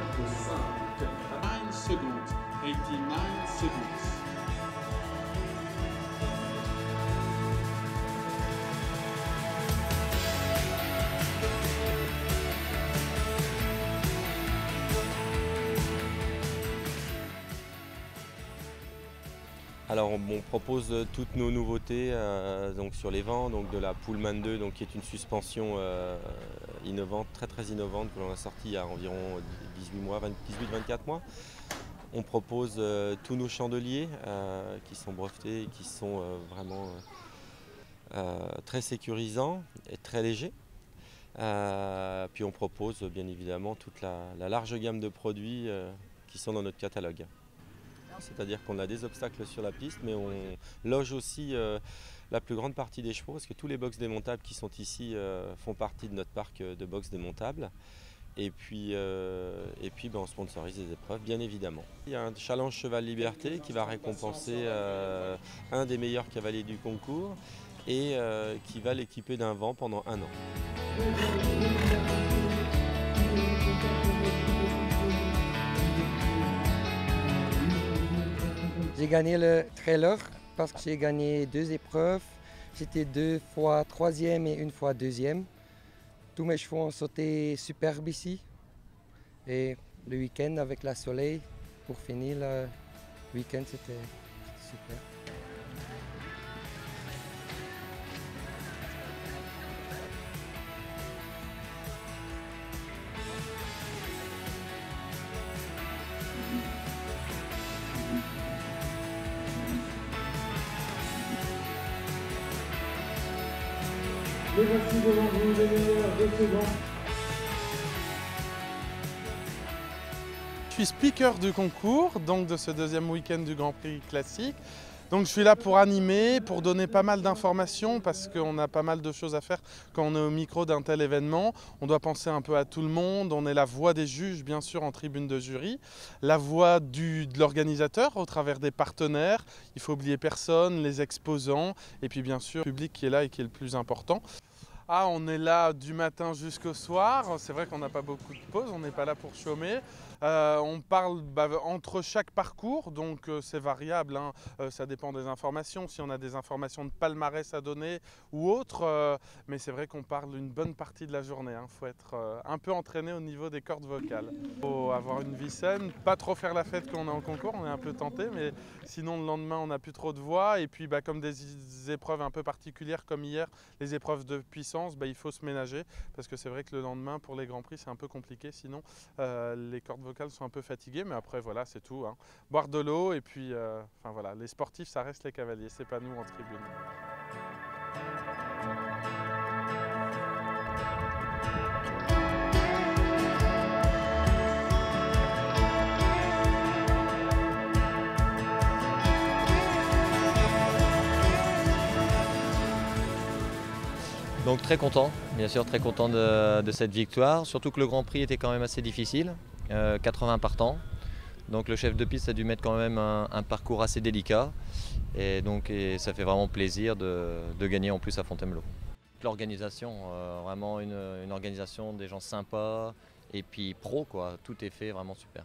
de 5, 9 seconds, 89 seconds. Alors on propose toutes nos nouveautés donc sur les vents, donc de la Pullman 2 donc, qui est une suspension innovante, très innovante que l'on a sortie il y a environ 18-24 mois. On propose tous nos chandeliers qui sont brevetés et qui sont vraiment très sécurisants et très légers. Puis on propose bien évidemment toute la large gamme de produits qui sont dans notre catalogue. C'est-à-dire qu'on a des obstacles sur la piste, mais on loge aussi la plus grande partie des chevaux, parce que tous les box démontables qui sont ici font partie de notre parc de box démontables. Et puis on sponsorise des épreuves, bien évidemment. Il y a un challenge Cheval Liberté qui va récompenser un des meilleurs cavaliers du concours et qui va l'équiper d'un vent pendant 1 an. J'ai gagné le trailer parce que j'ai gagné 2 épreuves. J'étais 2 fois 3e et 1 fois 2e. Tous mes chevaux ont sauté superbe ici. Et le week-end avec le soleil, pour finir le week-end, c'était super. Et voici devant vous les meilleurs de ce vent. Je suis speaker du concours, donc de ce deuxième week-end du Grand Prix classique. Donc je suis là pour animer, pour donner pas mal d'informations parce qu'on a pas mal de choses à faire quand on est au micro d'un tel événement. On doit penser un peu à tout le monde, on est la voix des juges bien sûr en tribune de jury, la voix de l'organisateur au travers des partenaires, il faut oublier personne, les exposants et puis bien sûr le public qui est là et qui est le plus important. Ah, on est là du matin jusqu'au soir, c'est vrai qu'on n'a pas beaucoup de pauses, on n'est pas là pour chômer. On parle entre chaque parcours, donc c'est variable, hein. Ça dépend des informations, si on a des informations de palmarès à donner ou autre, mais c'est vrai qu'on parle une bonne partie de la journée. Il faut être un peu entraîné au niveau des cordes vocales. Il faut avoir une vie saine, pas trop faire la fête quand on est en concours, on est un peu tenté, mais sinon le lendemain on n'a plus trop de voix. Et puis comme des épreuves un peu particulières comme hier, les épreuves de puissance, il faut se ménager parce que c'est vrai que le lendemain pour les Grands Prix c'est un peu compliqué, sinon les cordes vocales sont un peu fatiguées, mais après voilà c'est tout, hein. Boire de l'eau et puis enfin voilà, les sportifs ça reste les cavaliers, c'est pas nous en tribune. Donc très content, bien sûr très content de cette victoire, surtout que le Grand Prix était quand même assez difficile, 80 partants. Donc le chef de piste a dû mettre quand même un parcours assez délicat et ça fait vraiment plaisir de gagner en plus à Fontainebleau. L'organisation, vraiment une organisation, des gens sympas et puis pro quoi, tout est fait vraiment super.